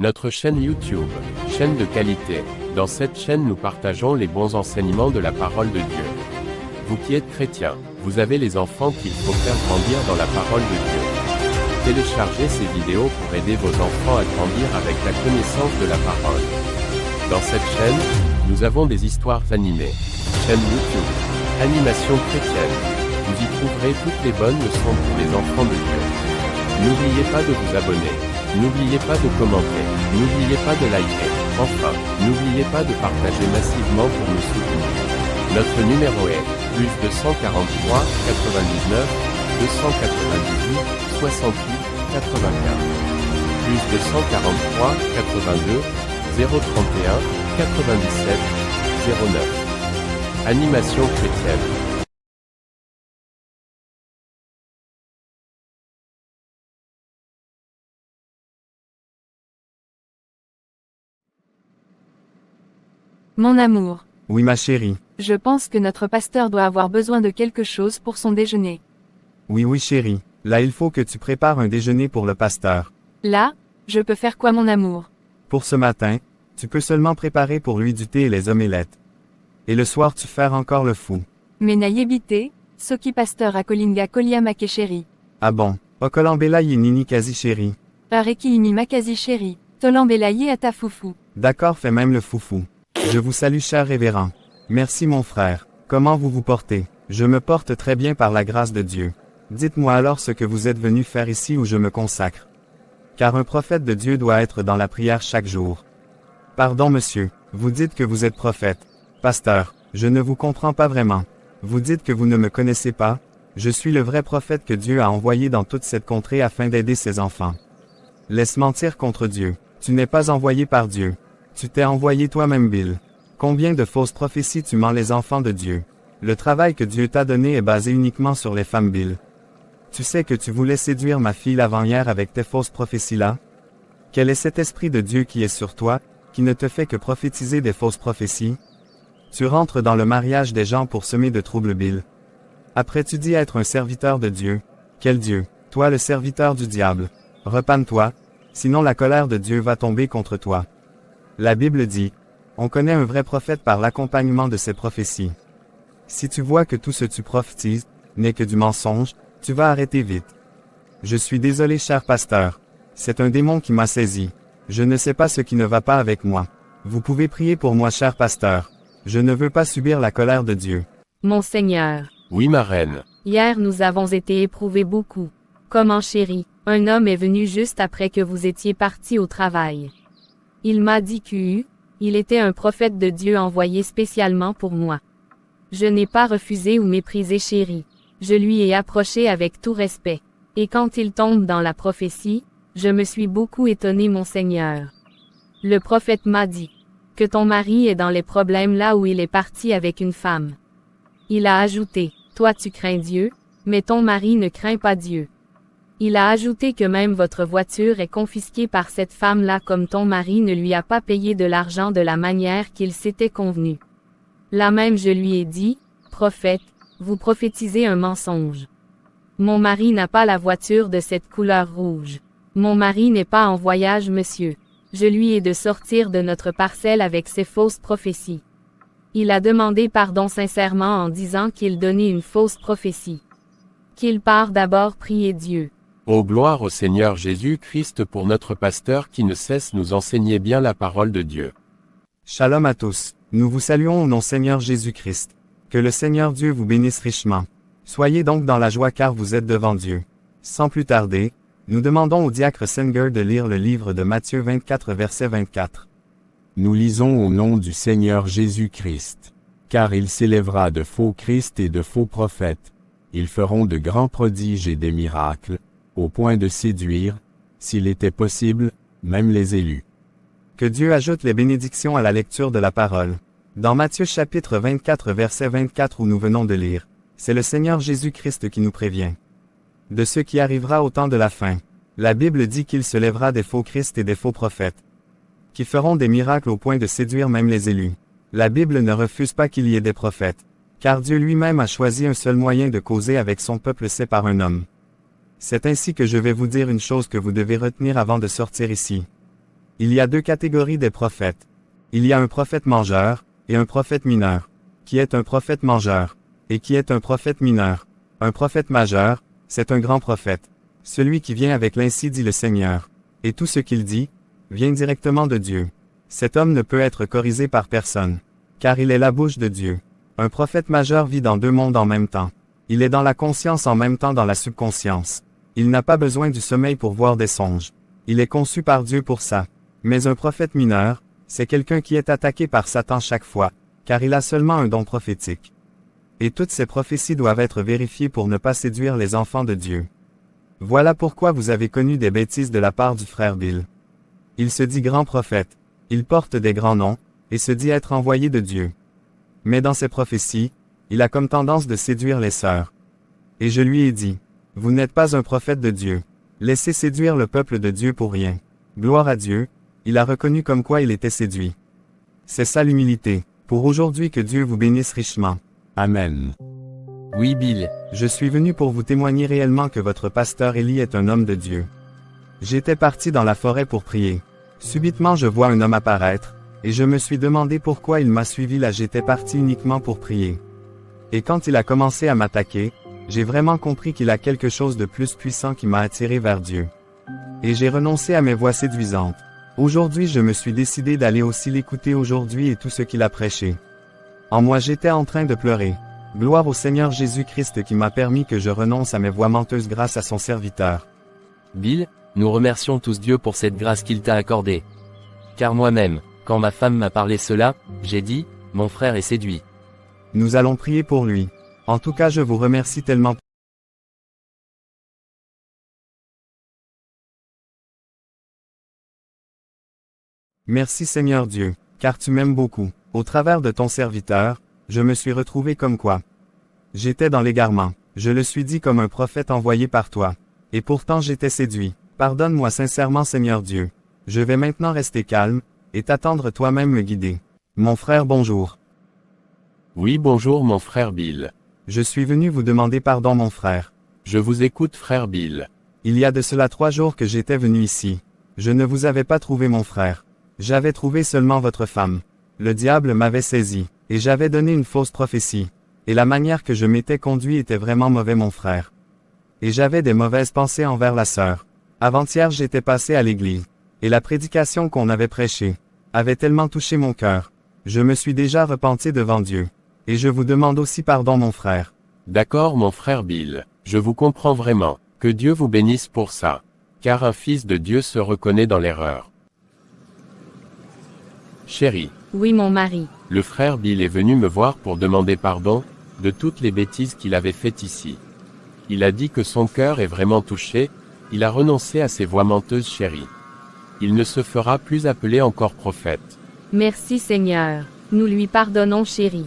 Notre chaîne YouTube, chaîne de qualité. Dans cette chaîne nous partageons les bons enseignements de la parole de Dieu. Vous qui êtes chrétien, vous avez les enfants qu'il faut faire grandir dans la parole de Dieu. Téléchargez ces vidéos pour aider vos enfants à grandir avec la connaissance de la parole. Dans cette chaîne, nous avons des histoires animées. Chaîne YouTube, animation chrétienne. Vous y trouverez toutes les bonnes leçons pour les enfants de Dieu. N'oubliez pas de vous abonner. N'oubliez pas de commenter. N'oubliez pas de liker. Enfin, n'oubliez pas de partager massivement pour nous soutenir. Notre numéro est +243 99 298 68 95. +243 82 031 97 09. Animation chrétienne. Mon amour, Oui ma chérie. je pense que notre pasteur doit avoir besoin de quelque chose pour son déjeuner. Oui chérie. Là il faut que tu prépares un déjeuner pour le pasteur. Là, je peux faire quoi mon amour? Pour ce matin, tu peux seulement préparer pour lui du thé et les omelettes. Et le soir tu faire encore le fou. Mais n'ayebite, soki pasteur akolinga koliamake chéri. Ah bon, okolambela nini quasi chérie. Pareki imi makazi chéri, tolambelaye ata foufou. D'accord fais même le foufou. Je vous salue cher révérend. Merci mon frère. Comment vous vous portez? Je me porte très bien par la grâce de Dieu. Dites-moi alors ce que vous êtes venu faire ici où je me consacre. Car un prophète de Dieu doit être dans la prière chaque jour. Pardon monsieur, vous dites que vous êtes prophète. Pasteur, je ne vous comprends pas vraiment. Vous dites que vous ne me connaissez pas. Je suis le vrai prophète que Dieu a envoyé dans toute cette contrée afin d'aider ses enfants. Laisse mentir contre Dieu. Tu n'es pas envoyé par Dieu. Tu t'es envoyé toi-même Bill. Combien de fausses prophéties tu mens les enfants de Dieu. Le travail que Dieu t'a donné est basé uniquement sur les femmes Bill. Tu sais que tu voulais séduire ma fille l'avant-hier avec tes fausses prophéties-là? Quel est cet esprit de Dieu qui est sur toi, qui ne te fait que prophétiser des fausses prophéties? Tu rentres dans le mariage des gens pour semer de troubles Bill. Après tu dis être un serviteur de Dieu. Quel Dieu? Toi le serviteur du diable. Repens-toi, sinon la colère de Dieu va tomber contre toi. La Bible dit, on connaît un vrai prophète par l'accompagnement de ses prophéties. Si tu vois que tout ce que tu prophétises n'est que du mensonge, tu vas arrêter vite. Je suis désolé cher pasteur. C'est un démon qui m'a saisi. Je ne sais pas ce qui ne va pas avec moi. Vous pouvez prier pour moi cher pasteur. Je ne veux pas subir la colère de Dieu. Mon Seigneur, Oui ma reine. hier nous avons été éprouvés beaucoup. Comment chérie, un homme est venu juste après que vous étiez partis au travail. Il m'a dit il était un prophète de Dieu envoyé spécialement pour moi. Je n'ai pas refusé ou méprisé chérie. Je lui ai approché avec tout respect. Et quand il tombe dans la prophétie, je me suis beaucoup étonné mon Seigneur. Le prophète m'a dit que ton mari est dans les problèmes là où il est parti avec une femme. Il a ajouté, toi tu crains Dieu, mais ton mari ne craint pas Dieu. Il a ajouté que même votre voiture est confisquée par cette femme-là comme ton mari ne lui a pas payé de l'argent de la manière qu'il s'était convenu. Là même je lui ai dit, prophète, vous prophétisez un mensonge. Mon mari n'a pas la voiture de cette couleur rouge. Mon mari n'est pas en voyage monsieur. Je lui ai de sortir de notre parcelle avec ses fausses prophéties. Il a demandé pardon sincèrement en disant qu'il donnait une fausse prophétie. Qu'il part d'abord prier Dieu. Ô gloire au Seigneur Jésus-Christ pour notre pasteur qui ne cesse nous enseigner bien la parole de Dieu. Shalom à tous. Nous vous saluons au nom Seigneur Jésus-Christ. Que le Seigneur Dieu vous bénisse richement. Soyez donc dans la joie car vous êtes devant Dieu. Sans plus tarder, nous demandons au diacre Senger de lire le livre de Matthieu 24 verset 24. Nous lisons au nom du Seigneur Jésus-Christ. Car il s'élèvera de faux Christ et de faux prophètes. Ils feront de grands prodiges et des miracles, au point de séduire, s'il était possible, même les élus. Que Dieu ajoute les bénédictions à la lecture de la parole. Dans Matthieu chapitre 24 verset 24 où nous venons de lire, c'est le Seigneur Jésus-Christ qui nous prévient de ce qui arrivera au temps de la fin. La Bible dit qu'il se lèvera des faux Christ et des faux prophètes, qui feront des miracles au point de séduire même les élus. La Bible ne refuse pas qu'il y ait des prophètes, car Dieu lui-même a choisi un seul moyen de causer avec son peuple, c'est par un homme. C'est ainsi que je vais vous dire une chose que vous devez retenir avant de sortir ici. Il y a deux catégories des prophètes. Il y a un prophète mangeur, et un prophète mineur. Qui est un prophète mangeur? Et qui est un prophète mineur? Un prophète majeur, c'est un grand prophète. Celui qui vient avec l'Ainsi dit le Seigneur. Et tout ce qu'il dit, vient directement de Dieu. Cet homme ne peut être corrigé par personne. Car il est la bouche de Dieu. Un prophète majeur vit dans deux mondes en même temps. Il est dans la conscience en même temps dans la subconscience. Il n'a pas besoin du sommeil pour voir des songes. Il est conçu par Dieu pour ça. Mais un prophète mineur, c'est quelqu'un qui est attaqué par Satan chaque fois, car il a seulement un don prophétique. Et toutes ces prophéties doivent être vérifiées pour ne pas séduire les enfants de Dieu. Voilà pourquoi vous avez connu des bêtises de la part du frère Bill. Il se dit grand prophète. Il porte des grands noms, et se dit être envoyé de Dieu. Mais dans ses prophéties, il a comme tendance de séduire les sœurs. Et je lui ai dit, vous n'êtes pas un prophète de Dieu. Laissez séduire le peuple de Dieu pour rien. Gloire à Dieu, il a reconnu comme quoi il était séduit. C'est ça l'humilité. Pour aujourd'hui que Dieu vous bénisse richement. Amen. Oui Bill, Je suis venu pour vous témoigner réellement que votre pasteur Élie est un homme de Dieu. J'étais parti dans la forêt pour prier. Subitement je vois un homme apparaître, et je me suis demandé pourquoi il m'a suivi là j'étais parti uniquement pour prier. Et quand il a commencé à m'attaquer, j'ai vraiment compris qu'il a quelque chose de plus puissant qui m'a attiré vers Dieu. Et j'ai renoncé à mes voix séduisantes. Aujourd'hui je me suis décidé d'aller aussi l'écouter aujourd'hui et tout ce qu'il a prêché. En moi j'étais en train de pleurer. Gloire au Seigneur Jésus-Christ qui m'a permis que je renonce à mes voix menteuses grâce à son serviteur. Bill, nous remercions tous Dieu pour cette grâce qu'il t'a accordée. Car moi-même, quand ma femme m'a parlé cela, j'ai dit, mon frère est séduit. Nous allons prier pour lui. En tout cas je vous remercie tellement. Merci Seigneur Dieu, car tu m'aimes beaucoup. Au travers de ton serviteur, je me suis retrouvé comme quoi. J'étais dans l'égarement, je le suis dit comme un prophète envoyé par toi. Et pourtant j'étais séduit. Pardonne-moi sincèrement Seigneur Dieu. Je vais maintenant rester calme, et t'attendre toi-même me guider. Mon frère bonjour. oui bonjour mon frère Bill. Je suis venu vous demander pardon mon frère. Je vous écoute frère Bill. Il y a de cela 3 jours que j'étais venu ici. Je ne vous avais pas trouvé mon frère. J'avais trouvé seulement votre femme. Le diable m'avait saisi, et j'avais donné une fausse prophétie. Et la manière que je m'étais conduit était vraiment mauvais mon frère. Et j'avais des mauvaises pensées envers la sœur. Avant-hier j'étais passé à l'église. Et la prédication qu'on avait prêchée avait tellement touché mon cœur. Je me suis déjà repenti devant Dieu. Et je vous demande aussi pardon mon frère. D'accord mon frère Bill, je vous comprends vraiment. Que Dieu vous bénisse pour ça. Car un fils de Dieu se reconnaît dans l'erreur. Chérie, Oui mon mari. le frère Bill est venu me voir pour demander pardon, de toutes les bêtises qu'il avait faites ici. Il a dit que son cœur est vraiment touché, il a renoncé à ses voix menteuses chérie. Il ne se fera plus appeler encore prophète. Merci Seigneur. Nous lui pardonnons chéri.